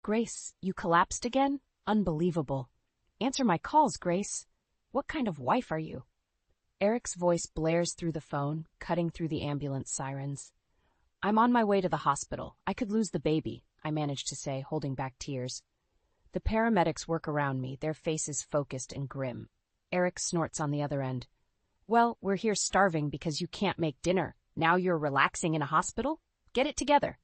Grace, you collapsed again? Unbelievable. Answer my calls, Grace. What kind of wife are you? Eric's voice blares through the phone, cutting through the ambulance sirens. I'm on my way to the hospital. I could lose the baby, I managed to say, holding back tears. The paramedics work around me, their faces focused and grim. Eric snorts on the other end. Well, we're here starving because you can't make dinner. Now you're relaxing in a hospital? Get it together.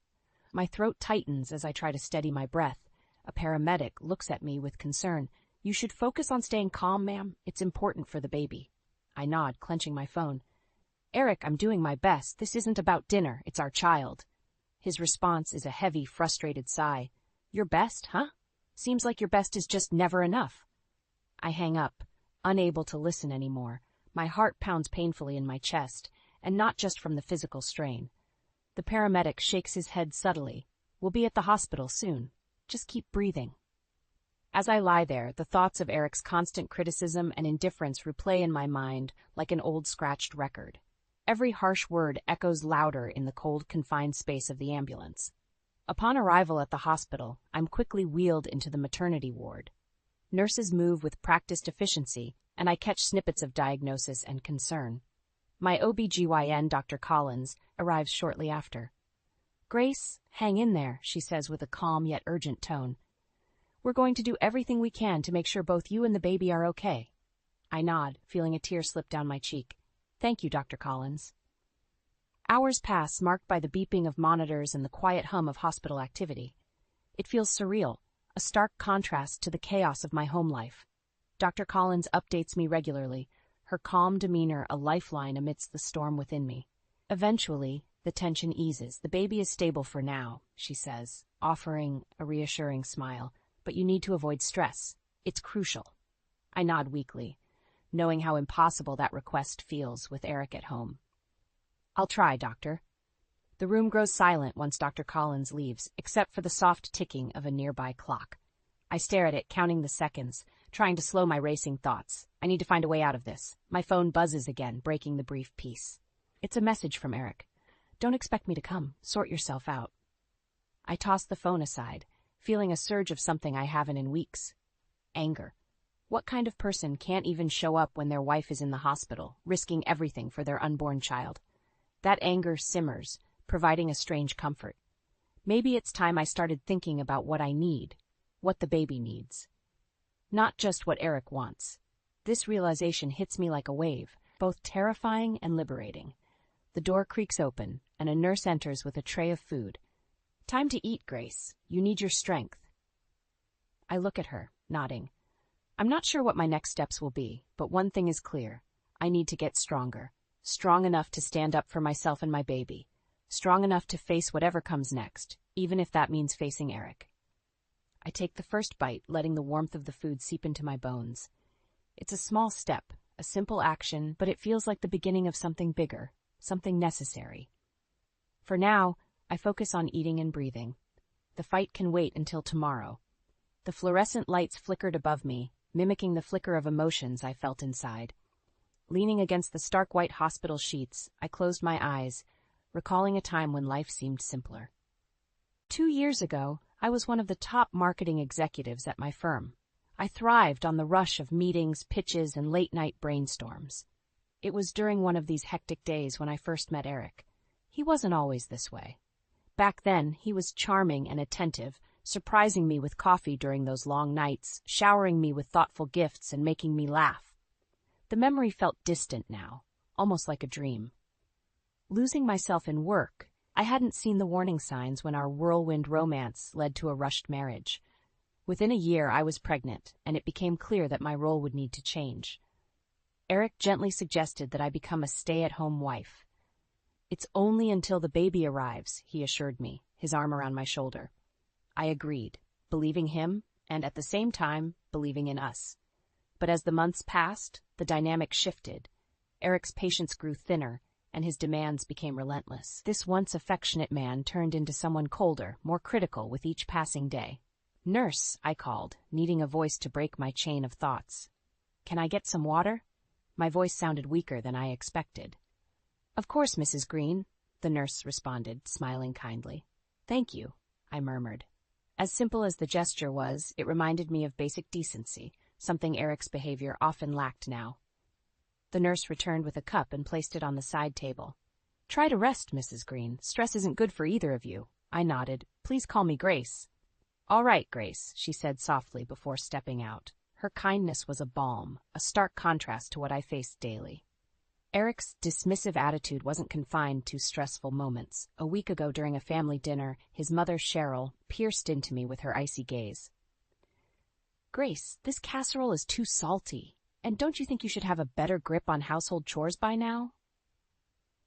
My throat tightens as I try to steady my breath. A paramedic looks at me with concern. You should focus on staying calm, ma'am. It's important for the baby. I nod, clenching my phone. Eric, I'm doing my best. This isn't about dinner. It's our child. His response is a heavy, frustrated sigh. Your best, huh? Seems like your best is just never enough. I hang up, unable to listen anymore. My heart pounds painfully in my chest, and not just from the physical strain. The paramedic shakes his head subtly. We'll be at the hospital soon. Just keep breathing. As I lie there, the thoughts of Eric's constant criticism and indifference replay in my mind like an old scratched record. Every harsh word echoes louder in the cold, confined space of the ambulance. Upon arrival at the hospital, I'm quickly wheeled into the maternity ward. Nurses move with practiced efficiency, and I catch snippets of diagnosis and concern. My OB/GYN, Dr. Collins, arrives shortly after. Grace, hang in there, she says with a calm yet urgent tone. We're going to do everything we can to make sure both you and the baby are okay. I nod, feeling a tear slip down my cheek. Thank you, Dr. Collins. Hours pass, marked by the beeping of monitors and the quiet hum of hospital activity. It feels surreal, a stark contrast to the chaos of my home life. Dr. Collins updates me regularly, her calm demeanor a lifeline amidst the storm within me. Eventually, the tension eases. The baby is stable for now, she says, offering a reassuring smile, but you need to avoid stress. It's crucial. I nod weakly, knowing how impossible that request feels with Eric at home. I'll try, Doctor. The room grows silent once Dr. Collins leaves, except for the soft ticking of a nearby clock. I stare at it, counting the seconds, trying to slow my racing thoughts. I need to find a way out of this. My phone buzzes again, breaking the brief peace. It's a message from Eric. Don't expect me to come. Sort yourself out. I toss the phone aside, feeling a surge of something I haven't in weeks. Anger. What kind of person can't even show up when their wife is in the hospital, risking everything for their unborn child? That anger simmers, providing a strange comfort. Maybe it's time I started thinking about what I need, what the baby needs. Not just what Eric wants. This realization hits me like a wave, both terrifying and liberating. The door creaks open, and a nurse enters with a tray of food. Time to eat, Grace. You need your strength. I look at her, nodding. I'm not sure what my next steps will be, but one thing is clear. I need to get stronger. Strong enough to stand up for myself and my baby. Strong enough to face whatever comes next, even if that means facing Eric. I take the first bite, letting the warmth of the food seep into my bones. It's a small step, a simple action, but it feels like the beginning of something bigger, something necessary. For now, I focus on eating and breathing. The fight can wait until tomorrow. The fluorescent lights flickered above me, mimicking the flicker of emotions I felt inside. Leaning against the stark white hospital sheets, I closed my eyes, recalling a time when life seemed simpler. 2 years ago, I was one of the top marketing executives at my firm. I thrived on the rush of meetings, pitches, and late-night brainstorms. It was during one of these hectic days when I first met Eric. He wasn't always this way. Back then, he was charming and attentive, surprising me with coffee during those long nights, showering me with thoughtful gifts and making me laugh. The memory felt distant now, almost like a dream. Losing myself in work, I hadn't seen the warning signs when our whirlwind romance led to a rushed marriage. Within a year, I was pregnant, and it became clear that my role would need to change. Eric gently suggested that I become a stay-at-home wife. It's only until the baby arrives, he assured me, his arm around my shoulder. I agreed, believing him, and at the same time, believing in us. But as the months passed, the dynamic shifted. Eric's patience grew thinner, and his demands became relentless. This once affectionate man turned into someone colder, more critical with each passing day. Nurse, I called, needing a voice to break my chain of thoughts. Can I get some water? My voice sounded weaker than I expected. Of course, Mrs. Green, the nurse responded, smiling kindly. Thank you, I murmured. As simple as the gesture was, it reminded me of basic decency, something Eric's behavior often lacked now. The nurse returned with a cup and placed it on the side table. "Try to rest, Mrs. Green. Stress isn't good for either of you." I nodded. "Please call me Grace." "All right, Grace," she said softly before stepping out. Her kindness was a balm, a stark contrast to what I faced daily. Eric's dismissive attitude wasn't confined to stressful moments. A week ago during a family dinner, his mother, Cheryl, pierced into me with her icy gaze. "Grace, this casserole is too salty. And don't you think you should have a better grip on household chores by now?"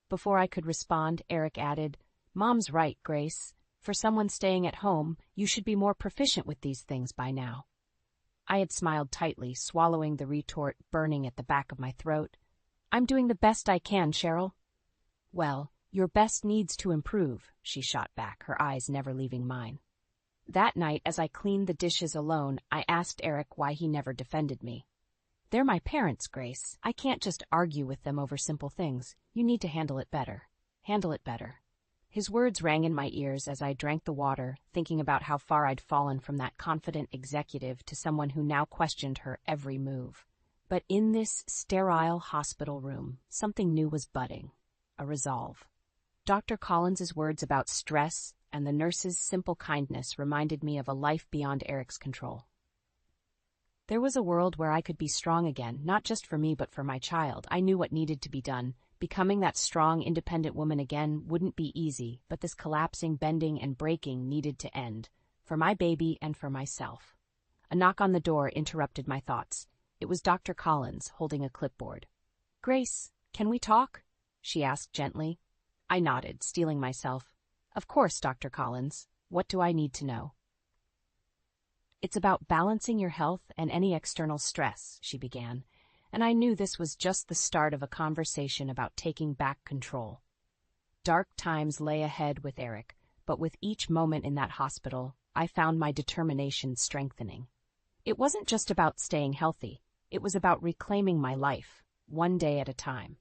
Before I could respond, Eric added, "Mom's right, Grace. For someone staying at home, you should be more proficient with these things by now." I had smiled tightly, swallowing the retort burning at the back of my throat. "I'm doing the best I can, Cheryl." "Well, your best needs to improve," she shot back, her eyes never leaving mine. That night, as I cleaned the dishes alone, I asked Eric why he never defended me. "They're my parents, Grace. I can't just argue with them over simple things. You need to handle it better. Handle it better." His words rang in my ears as I drank the water, thinking about how far I'd fallen from that confident executive to someone who now questioned her every move. But in this sterile hospital room, something new was budding, a resolve. Dr. Collins's words about stress and the nurse's simple kindness reminded me of a life beyond Eric's control. There was a world where I could be strong again, not just for me but for my child. I knew what needed to be done. Becoming that strong, independent woman again wouldn't be easy, but this collapsing, bending, and breaking needed to end, for my baby and for myself. A knock on the door interrupted my thoughts. It was Dr. Collins, holding a clipboard. "Grace, can we talk?" she asked gently. I nodded, steeling myself. "Of course, Dr. Collins. What do I need to know?" "It's about balancing your health and any external stress," she began, and I knew this was just the start of a conversation about taking back control. Dark times lay ahead with Eric, but with each moment in that hospital, I found my determination strengthening. It wasn't just about staying healthy. It was about reclaiming my life, one day at a time.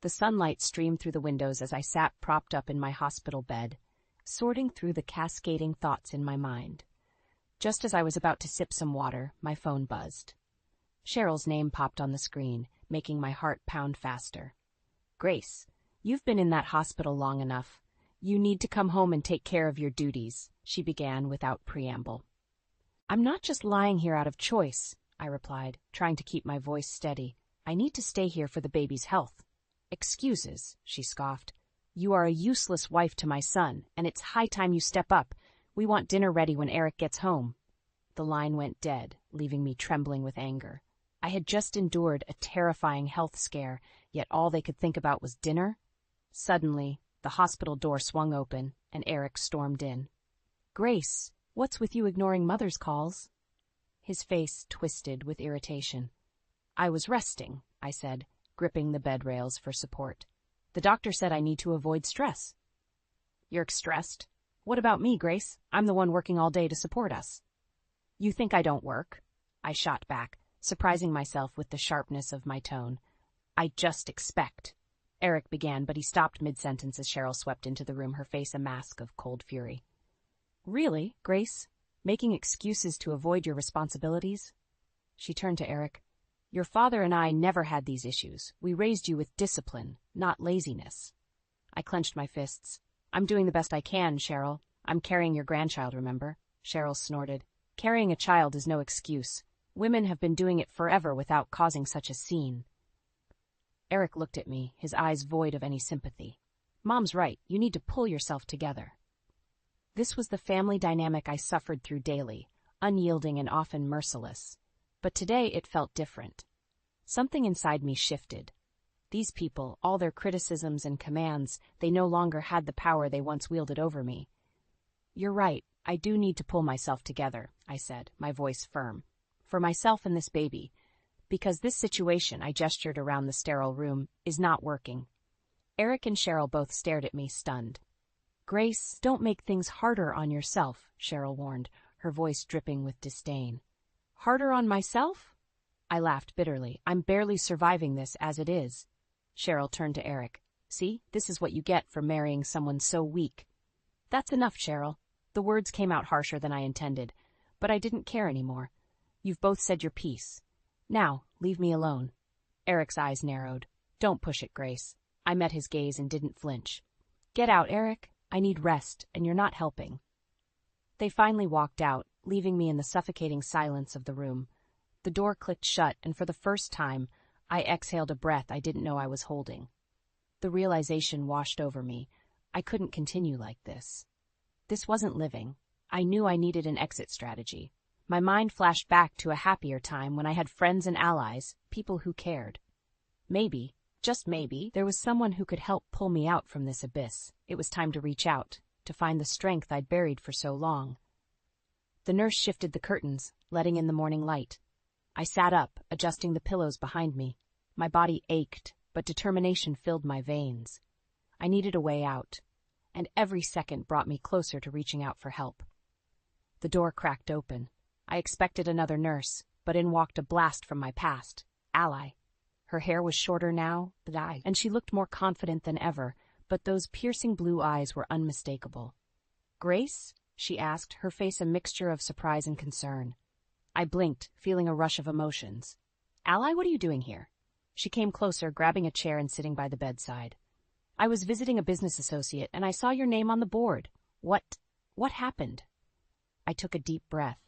The sunlight streamed through the windows as I sat propped up in my hospital bed, sorting through the cascading thoughts in my mind. Just as I was about to sip some water, my phone buzzed. Cheryl's name popped on the screen, making my heart pound faster. "Grace, you've been in that hospital long enough. You need to come home and take care of your duties," she began without preamble. "I'm not just lying here out of choice," I replied, trying to keep my voice steady. "I need to stay here for the baby's health." "Excuses," she scoffed. "You are a useless wife to my son, and it's high time you step up. We want dinner ready when Eric gets home." The line went dead, leaving me trembling with anger. I had just endured a terrifying health scare, yet all they could think about was dinner? Suddenly, the hospital door swung open, and Eric stormed in. "Grace, what's with you ignoring mother's calls?" His face twisted with irritation. "I was resting," I said, gripping the bed rails for support. "The doctor said I need to avoid stress." "You're stressed. What about me, Grace? I'm the one working all day to support us." "You think I don't work?" I shot back, surprising myself with the sharpness of my tone. "I just expect." Eric began, but he stopped mid-sentence as Cheryl swept into the room, her face a mask of cold fury. "Really, Grace? Making excuses to avoid your responsibilities?" She turned to Eric. "Your father and I never had these issues. We raised you with discipline, not laziness." I clenched my fists. "I'm doing the best I can, Cheryl. I'm carrying your grandchild, remember?" Cheryl snorted. "Carrying a child is no excuse. Women have been doing it forever without causing such a scene." Eric looked at me, his eyes void of any sympathy. "Mom's right. You need to pull yourself together." This was the family dynamic I suffered through daily, unyielding and often merciless. But today it felt different. Something inside me shifted. These people, all their criticisms and commands, they no longer had the power they once wielded over me. "You're right. I do need to pull myself together," I said, my voice firm. "For myself and this baby. Because this situation," I gestured around the sterile room, "is not working." Eric and Cheryl both stared at me, stunned. "Grace, don't make things harder on yourself," Cheryl warned, her voice dripping with disdain. "Harder on myself?" I laughed bitterly. "I'm barely surviving this as it is." Cheryl turned to Eric. "See, this is what you get for marrying someone so weak." "That's enough, Cheryl." The words came out harsher than I intended, but I didn't care anymore. You've both said your piece. Now, leave me alone. Eric's eyes narrowed. Don't push it, Grace. I met his gaze and didn't flinch. Get out, Eric. I need rest, and you're not helping. They finally walked out, leaving me in the suffocating silence of the room. The door clicked shut, and for the first time, I exhaled a breath I didn't know I was holding. The realization washed over me. I couldn't continue like this. This wasn't living. I knew I needed an exit strategy. My mind flashed back to a happier time when I had friends and allies, people who cared. Maybe, just maybe, there was someone who could help pull me out from this abyss. It was time to reach out, to find the strength I'd buried for so long. The nurse shifted the curtains, letting in the morning light. I sat up, adjusting the pillows behind me. My body ached, but determination filled my veins. I needed a way out, and every second brought me closer to reaching out for help. The door cracked open. I expected another nurse, but in walked a blast from my past, Ally. Her hair was shorter now, and she looked more confident than ever, but those piercing blue eyes were unmistakable. Grace? She asked, her face a mixture of surprise and concern. I blinked, feeling a rush of emotions. Ally, what are you doing here? She came closer, grabbing a chair and sitting by the bedside. I was visiting a business associate, and I saw your name on the board. What happened? I took a deep breath.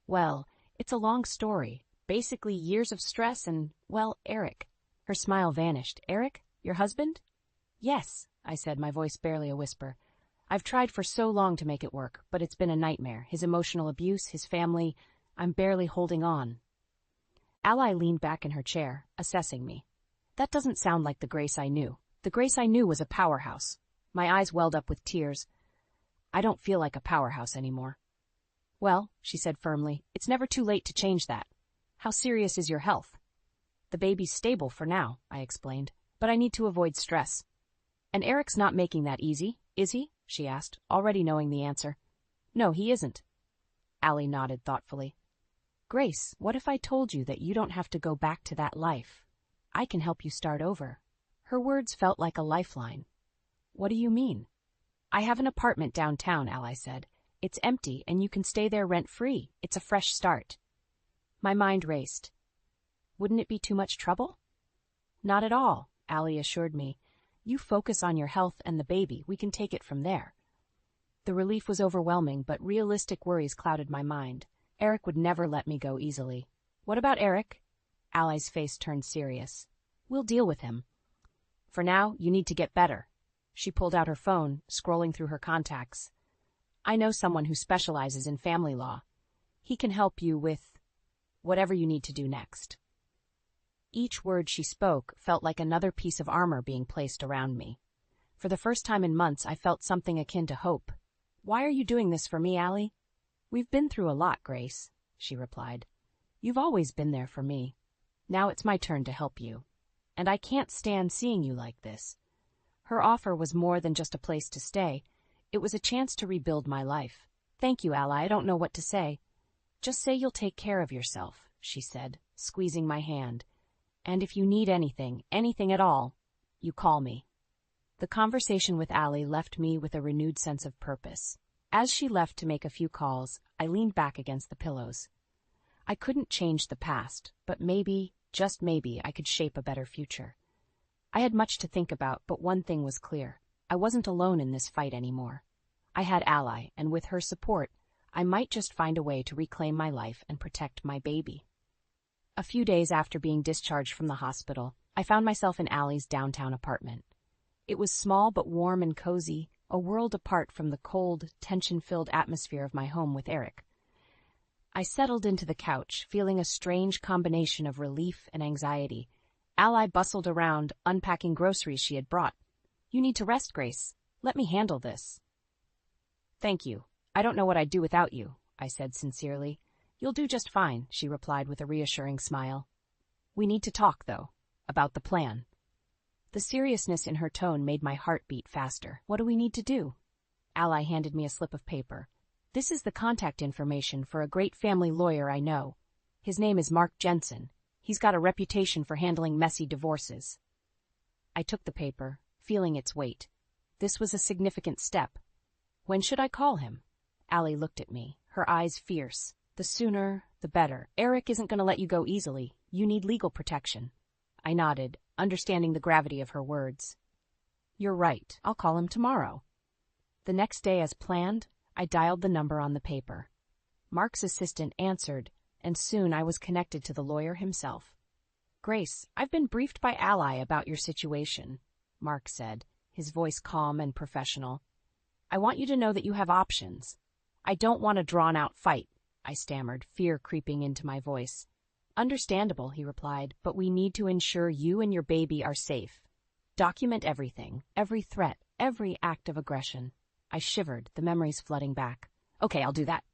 Well, it's a long story. Basically years of stress and, well, Eric. Her smile vanished. Eric? Your husband? Yes, I said, my voice barely a whisper. I've tried for so long to make it work, but it's been a nightmare. His emotional abuse, his family. I'm barely holding on. Ally leaned back in her chair, assessing me. That doesn't sound like the Grace I knew. The Grace I knew was a powerhouse. My eyes welled up with tears. I don't feel like a powerhouse anymore. Well, she said firmly, it's never too late to change that. How serious is your health? The baby's stable for now, I explained, but I need to avoid stress. And Eric's not making that easy, is he? She asked, already knowing the answer. No, he isn't. Ally nodded thoughtfully. Grace, what if I told you that you don't have to go back to that life? I can help you start over. Her words felt like a lifeline. What do you mean? I have an apartment downtown, Ally said. It's empty and you can stay there rent-free. It's a fresh start. My mind raced. Wouldn't it be too much trouble? Not at all, Ally assured me. You focus on your health and the baby. We can take it from there. The relief was overwhelming, but realistic worries clouded my mind. Eric would never let me go easily. What about Eric? Ally's face turned serious. We'll deal with him. For now, you need to get better. She pulled out her phone, scrolling through her contacts. I know someone who specializes in family law. He can help you with whatever you need to do next. Each word she spoke felt like another piece of armor being placed around me. For the first time in months, I felt something akin to hope. Why are you doing this for me, Ally? We've been through a lot, Grace, she replied. You've always been there for me. Now it's my turn to help you. And I can't stand seeing you like this. Her offer was more than just a place to stay. It was a chance to rebuild my life. Thank you, Ally. I don't know what to say. Just say you'll take care of yourself, she said, squeezing my hand. And if you need anything at all, you call me. The conversation with Ally left me with a renewed sense of purpose. As she left to make a few calls, I leaned back against the pillows. I couldn't change the past, but maybe, just maybe, I could shape a better future. I had much to think about, but one thing was clear. I wasn't alone in this fight anymore. I had Ally, and with her support, I might just find a way to reclaim my life and protect my baby. A few days after being discharged from the hospital, I found myself in Ally's downtown apartment. It was small but warm and cozy, a world apart from the cold, tension-filled atmosphere of my home with Eric. I settled into the couch, feeling a strange combination of relief and anxiety. Ally bustled around, unpacking groceries she had brought. You need to rest, Grace. Let me handle this. Thank you. I don't know what I'd do without you, I said sincerely. You'll do just fine, she replied with a reassuring smile. We need to talk, though, about the plan. The seriousness in her tone made my heart beat faster. What do we need to do? Ally handed me a slip of paper. This is the contact information for a great family lawyer I know. His name is Mark Jensen. He's got a reputation for handling messy divorces. I took the paper, feeling its weight. This was a significant step. When should I call him? Allie looked at me, her eyes fierce. The sooner, the better. Eric isn't going to let you go easily. You need legal protection. I nodded, understanding the gravity of her words. You're right. I'll call him tomorrow. The next day, as planned, I dialed the number on the paper. Mark's assistant answered, and soon I was connected to the lawyer himself. Grace, I've been briefed by Ally about your situation, Mark said, his voice calm and professional. I want you to know that you have options. I don't want a drawn-out fight, I stammered, fear creeping into my voice. Understandable, he replied, but we need to ensure you and your baby are safe. Document everything, every threat, every act of aggression. I shivered, the memories flooding back. Okay, I'll do that.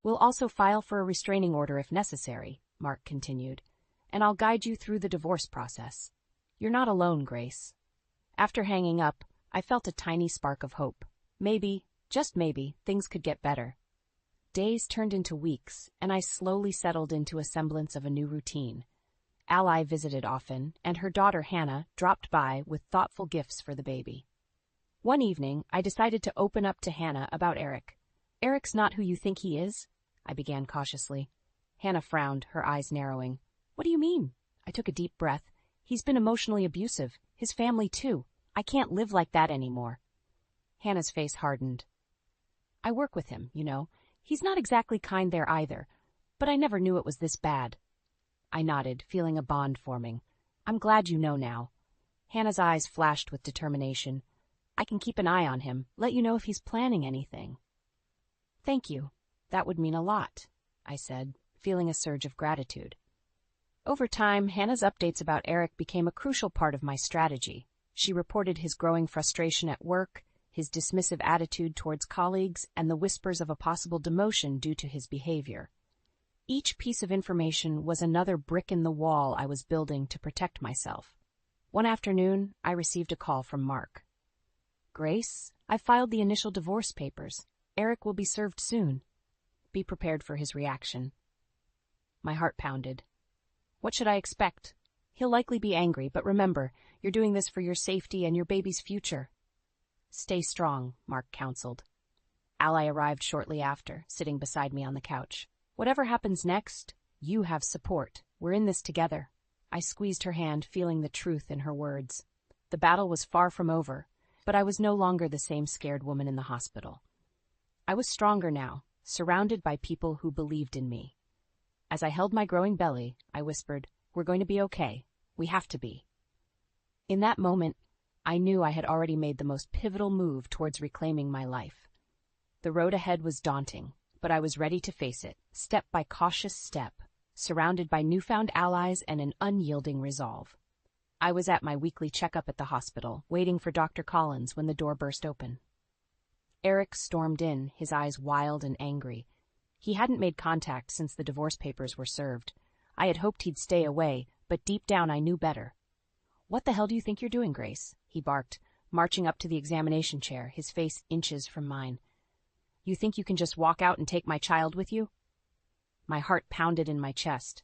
We'll also file for a restraining order if necessary, Mark continued, and I'll guide you through the divorce process. You're not alone, Grace. After hanging up, I felt a tiny spark of hope. Maybe, just maybe, things could get better. Days turned into weeks, and I slowly settled into a semblance of a new routine. Ally visited often, and her daughter Hannah dropped by with thoughtful gifts for the baby. One evening, I decided to open up to Hannah about Eric. Eric's not who you think he is, I began cautiously. Hannah frowned, her eyes narrowing. What do you mean? I took a deep breath. He's been emotionally abusive. His family, too. I can't live like that anymore. Hannah's face hardened. I work with him, you know. He's not exactly kind there either, but I never knew it was this bad. I nodded, feeling a bond forming. I'm glad you know now. Hannah's eyes flashed with determination. I can keep an eye on him, let you know if he's planning anything. Thank you. That would mean a lot, I said, feeling a surge of gratitude. Over time, Hannah's updates about Eric became a crucial part of my strategy. She reported his growing frustration at work, his dismissive attitude towards colleagues, and the whispers of a possible demotion due to his behavior. Each piece of information was another brick in the wall I was building to protect myself. One afternoon, I received a call from Mark. Grace, I filed the initial divorce papers. Eric will be served soon. Be prepared for his reaction. My heart pounded. What should I expect? He'll likely be angry, but remember, you're doing this for your safety and your baby's future. Stay strong, Mark counseled. Ally arrived shortly after, sitting beside me on the couch. Whatever happens next, you have support. We're in this together. I squeezed her hand, feeling the truth in her words. The battle was far from over, but I was no longer the same scared woman in the hospital. I was stronger now, surrounded by people who believed in me. As I held my growing belly, I whispered, We're going to be okay. We have to be. In that moment, I knew I had already made the most pivotal move towards reclaiming my life. The road ahead was daunting, but I was ready to face it, step by cautious step, surrounded by newfound allies and an unyielding resolve. I was at my weekly checkup at the hospital, waiting for Dr. Collins when the door burst open. Eric stormed in, his eyes wild and angry. He hadn't made contact since the divorce papers were served. I had hoped he'd stay away, but deep down I knew better. What the hell do you think you're doing, Grace? He barked, marching up to the examination chair, his face inches from mine. You think you can just walk out and take my child with you? My heart pounded in my chest.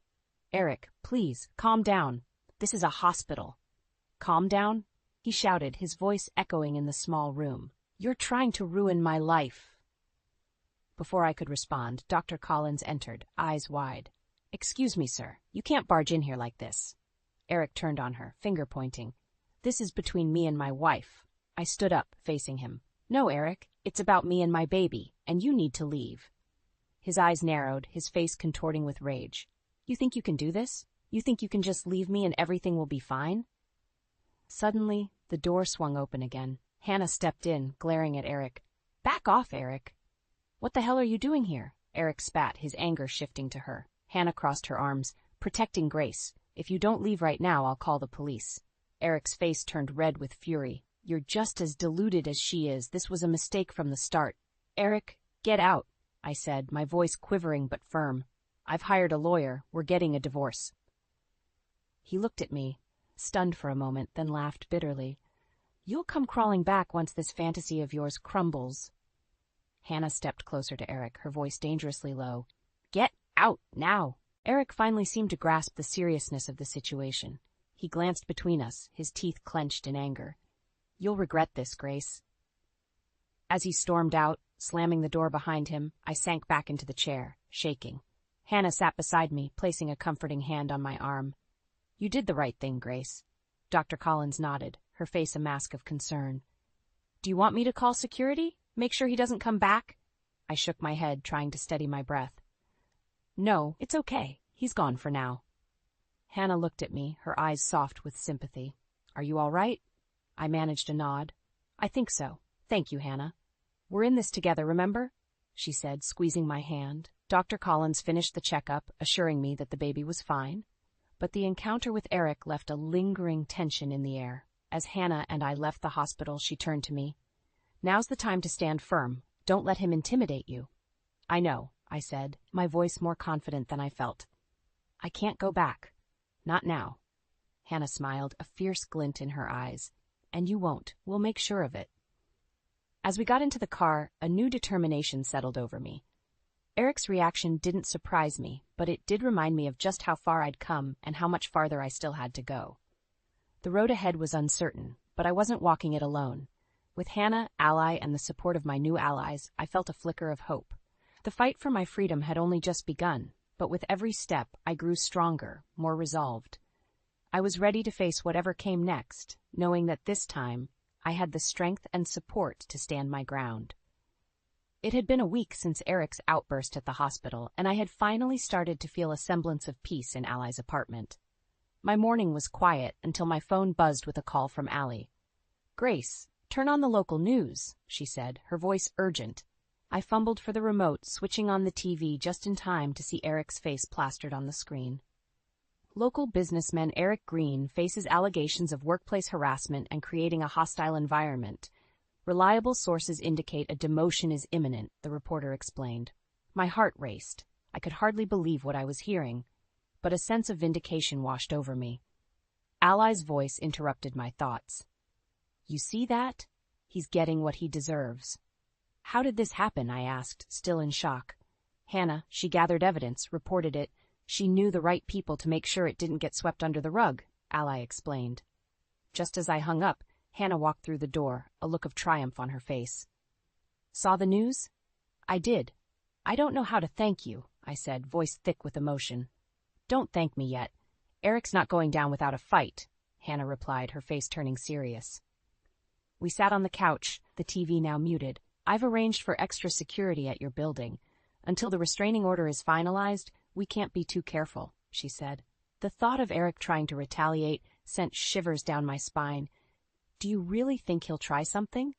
Eric, please, calm down. This is a hospital. Calm down? He shouted, his voice echoing in the small room. You're trying to ruin my life. Before I could respond, Dr. Collins entered, eyes wide. Excuse me, sir. You can't barge in here like this. Eric turned on her, finger pointing. This is between me and my wife. I stood up, facing him. No, Eric, it's about me and my baby, and you need to leave. His eyes narrowed, his face contorting with rage. You think you can do this? You think you can just leave me and everything will be fine? Suddenly, the door swung open again. Hannah stepped in, glaring at Eric. Back off, Eric. What the hell are you doing here? Eric spat, his anger shifting to her. Hannah crossed her arms, protecting Grace. If you don't leave right now, I'll call the police. Eric's face turned red with fury. You're just as deluded as she is. This was a mistake from the start. Eric, get out, I said, my voice quivering but firm. I've hired a lawyer. We're getting a divorce. He looked at me, stunned for a moment, then laughed bitterly. You'll come crawling back once this fantasy of yours crumbles. Hannah stepped closer to Eric, her voice dangerously low. Get out, now! Eric finally seemed to grasp the seriousness of the situation. He glanced between us, his teeth clenched in anger. You'll regret this, Grace. As he stormed out, Slamming the door behind him, I sank back into the chair, shaking. Hannah sat beside me, placing a comforting hand on my arm. "You did the right thing, Grace." Dr. Collins nodded, her face a mask of concern. "Do you want me to call security? Make sure he doesn't come back?" I shook my head, trying to steady my breath. "No, it's okay. He's gone for now." Hannah looked at me, her eyes soft with sympathy. "Are you all right?" I managed a nod. "I think so. Thank you, Hannah." "We're in this together, remember?" she said, squeezing my hand. Dr. Collins finished the checkup, assuring me that the baby was fine. But the encounter with Eric left a lingering tension in the air. As Hannah and I left the hospital, she turned to me. "Now's the time to stand firm. Don't let him intimidate you." "I know," I said, my voice more confident than I felt. "I can't go back. Not now." Hannah smiled, a fierce glint in her eyes. "And you won't. We'll make sure of it." As we got into the car, a new determination settled over me. Eric's reaction didn't surprise me, but it did remind me of just how far I'd come and how much farther I still had to go. The road ahead was uncertain, but I wasn't walking it alone. With Hannah, Ally, and the support of my new allies, I felt a flicker of hope. The fight for my freedom had only just begun, but with every step, I grew stronger, more resolved. I was ready to face whatever came next, knowing that this time, I had the strength and support to stand my ground. It had been a week since Eric's outburst at the hospital, and I had finally started to feel a semblance of peace in Ally's apartment. My morning was quiet until my phone buzzed with a call from Allie. "Grace, turn on the local news," she said, her voice urgent. I fumbled for the remote, switching on the TV just in time to see Eric's face plastered on the screen. Local businessman Eric Green faces allegations of workplace harassment and creating a hostile environment. Reliable sources indicate a demotion is imminent, the reporter explained. My heart raced. I could hardly believe what I was hearing, but a sense of vindication washed over me. Ally's voice interrupted my thoughts. "You see that? He's getting what he deserves." "How did this happen?" I asked, still in shock. "Hannah, she gathered evidence, reported it. She knew the right people to make sure it didn't get swept under the rug," Ally explained. Just as I hung up, Hannah walked through the door, a look of triumph on her face. "Saw the news?" "I did. I don't know how to thank you," I said, voice thick with emotion. "Don't thank me yet. Eric's not going down without a fight," Hannah replied, her face turning serious. We sat on the couch, the TV now muted. "I've arranged for extra security at your building. Until the restraining order is finalized, we can't be too careful," she said. The thought of Eric trying to retaliate sent shivers down my spine. "Do you really think he'll try something?"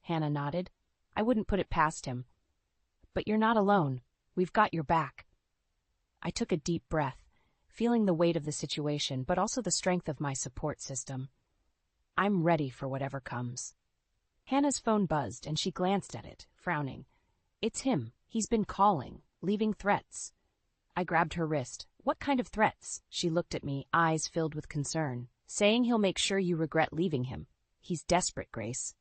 Hannah nodded. "I wouldn't put it past him. But you're not alone. We've got your back." I took a deep breath, feeling the weight of the situation, but also the strength of my support system. I'm ready for whatever comes. Hannah's phone buzzed, and she glanced at it, frowning. "It's him. He's been calling, leaving threats." I grabbed her wrist. "What kind of threats?" She looked at me, eyes filled with concern. "Saying he'll make sure you regret leaving him. He's desperate, Grace."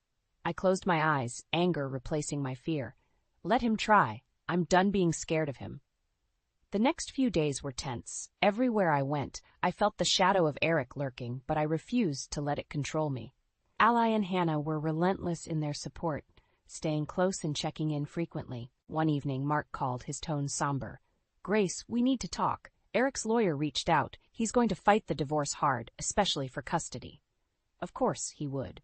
I closed my eyes, anger replacing my fear. "Let him try. I'm done being scared of him." The next few days were tense. Everywhere I went, I felt the shadow of Eric lurking, but I refused to let it control me. Ally and Hannah were relentless in their support, staying close and checking in frequently. One evening, Mark called, his tone somber. "Grace, we need to talk. Eric's lawyer reached out. He's going to fight the divorce hard, especially for custody." Of course he would.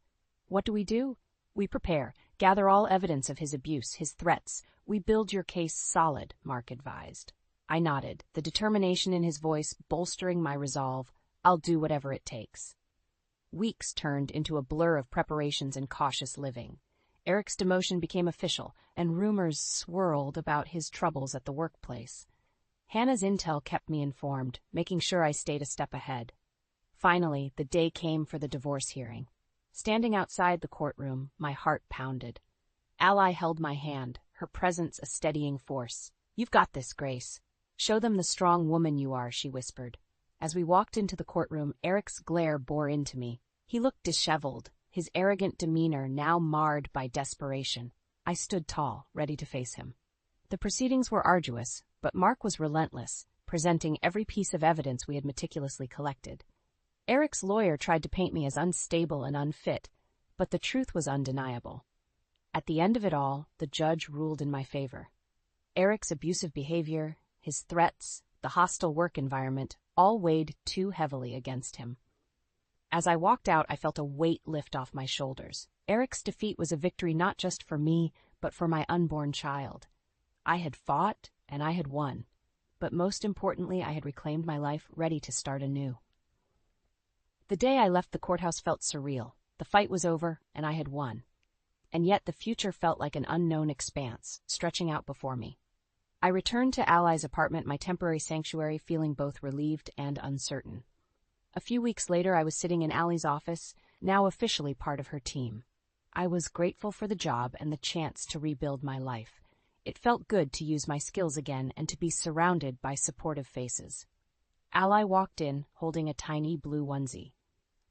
What do? We prepare, gather all evidence of his abuse, his threats. We build your case solid, Mark advised. I nodded, the determination in his voice bolstering my resolve. I'll do whatever it takes. Weeks turned into a blur of preparations and cautious living. Eric's demotion became official, and rumors swirled about his troubles at the workplace. Hannah's intel kept me informed, making sure I stayed a step ahead. Finally, the day came for the divorce hearing. Standing outside the courtroom, my heart pounded. Ally held my hand, her presence a steadying force. "You've got this, Grace. Show them the strong woman you are," she whispered. As we walked into the courtroom, Eric's glare bore into me. He looked disheveled, his arrogant demeanor now marred by desperation. I stood tall, ready to face him. The proceedings were arduous, but Mark was relentless, presenting every piece of evidence we had meticulously collected. Eric's lawyer tried to paint me as unstable and unfit, but the truth was undeniable. At the end of it all, the judge ruled in my favor. Eric's abusive behavior, his threats, the hostile work environment, all weighed too heavily against him. As I walked out, I felt a weight lift off my shoulders. Eric's defeat was a victory not just for me, but for my unborn child. I had fought, and I had won. But most importantly, I had reclaimed my life, ready to start anew. The day I left the courthouse felt surreal. The fight was over, and I had won. And yet the future felt like an unknown expanse, stretching out before me. I returned to Ally's apartment, my temporary sanctuary, feeling both relieved and uncertain. A few weeks later, I was sitting in Ally's office, now officially part of her team. I was grateful for the job and the chance to rebuild my life. It felt good to use my skills again and to be surrounded by supportive faces. Ally walked in, holding a tiny blue onesie.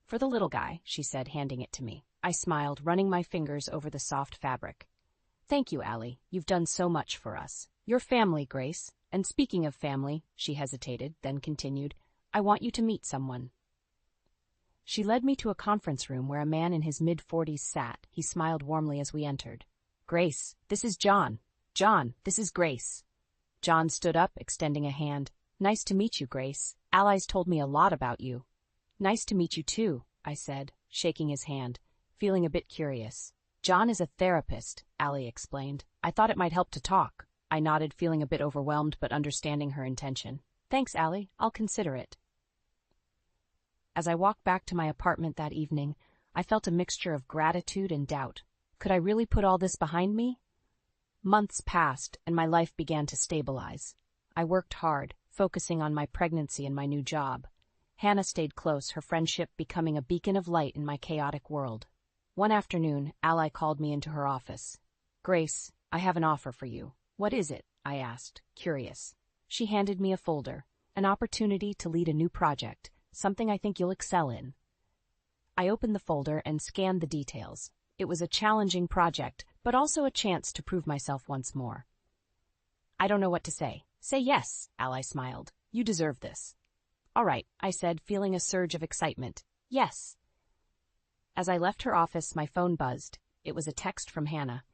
"For the little guy," she said, handing it to me. I smiled, running my fingers over the soft fabric. "Thank you, Ally. You've done so much for us. Your family, Grace. And speaking of family," she hesitated, then continued, "I want you to meet someone." She led me to a conference room where a man in his mid-40s sat. He smiled warmly as we entered. "Grace, this is John. John, this is Grace." John stood up, extending a hand. "Nice to meet you, Grace. Ally's told me a lot about you." "Nice to meet you too," I said, shaking his hand, feeling a bit curious. "John is a therapist," Ally explained. "I thought it might help to talk." I nodded, feeling a bit overwhelmed but understanding her intention. "Thanks, Ally. I'll consider it." As I walked back to my apartment that evening, I felt a mixture of gratitude and doubt. Could I really put all this behind me? Months passed, and my life began to stabilize. I worked hard, focusing on my pregnancy and my new job. Hannah stayed close, her friendship becoming a beacon of light in my chaotic world. One afternoon, Ally called me into her office. "Grace, I have an offer for you." "What is it?" I asked, curious. She handed me a folder, an opportunity to lead a new project, something I think you'll excel in. I opened the folder and scanned the details. It was a challenging project, but also a chance to prove myself once more. "I don't know what to say." "Say yes," Ally smiled. "You deserve this." "All right," I said, feeling a surge of excitement. "Yes." As I left her office, my phone buzzed. It was a text from Hannah.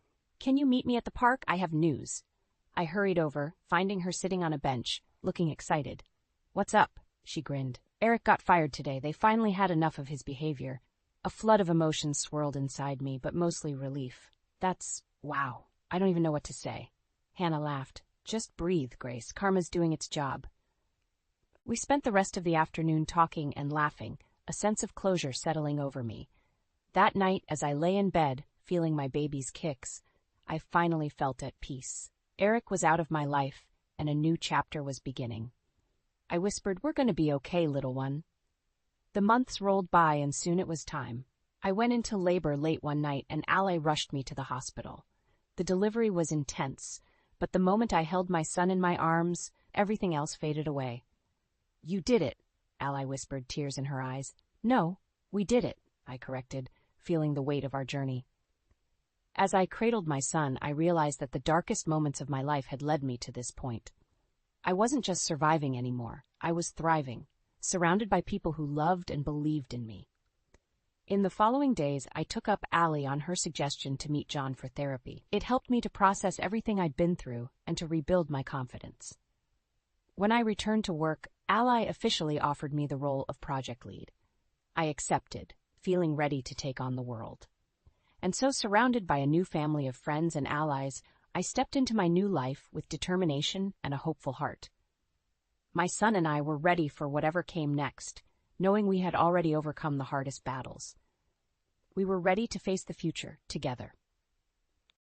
"Can you meet me at the park? I have news." I hurried over, finding her sitting on a bench, looking excited. "What's up?" She grinned. "Eric got fired today. They finally had enough of his behavior." A flood of emotions swirled inside me, but mostly relief. Wow. I don't even know what to say. Hannah laughed. "Just breathe, Grace. Karma's doing its job." We spent the rest of the afternoon talking and laughing, a sense of closure settling over me. That night, as I lay in bed, feeling my baby's kicks, I finally felt at peace. Eric was out of my life, and a new chapter was beginning. I whispered, "We're going to be okay, little one." The months rolled by, and soon it was time. I went into labor late one night, and Ally rushed me to the hospital. The delivery was intense, but the moment I held my son in my arms, everything else faded away. "You did it," Ally whispered, tears in her eyes. "No, we did it," I corrected, feeling the weight of our journey. As I cradled my son, I realized that the darkest moments of my life had led me to this point. I wasn't just surviving anymore. I was thriving, surrounded by people who loved and believed in me. In the following days, I took up Ally on her suggestion to meet John for therapy. It helped me to process everything I'd been through and to rebuild my confidence. When I returned to work, Ally officially offered me the role of project lead. I accepted, feeling ready to take on the world. And so, surrounded by a new family of friends and allies, I stepped into my new life with determination and a hopeful heart. My son and I were ready for whatever came next, knowing we had already overcome the hardest battles. We were ready to face the future together.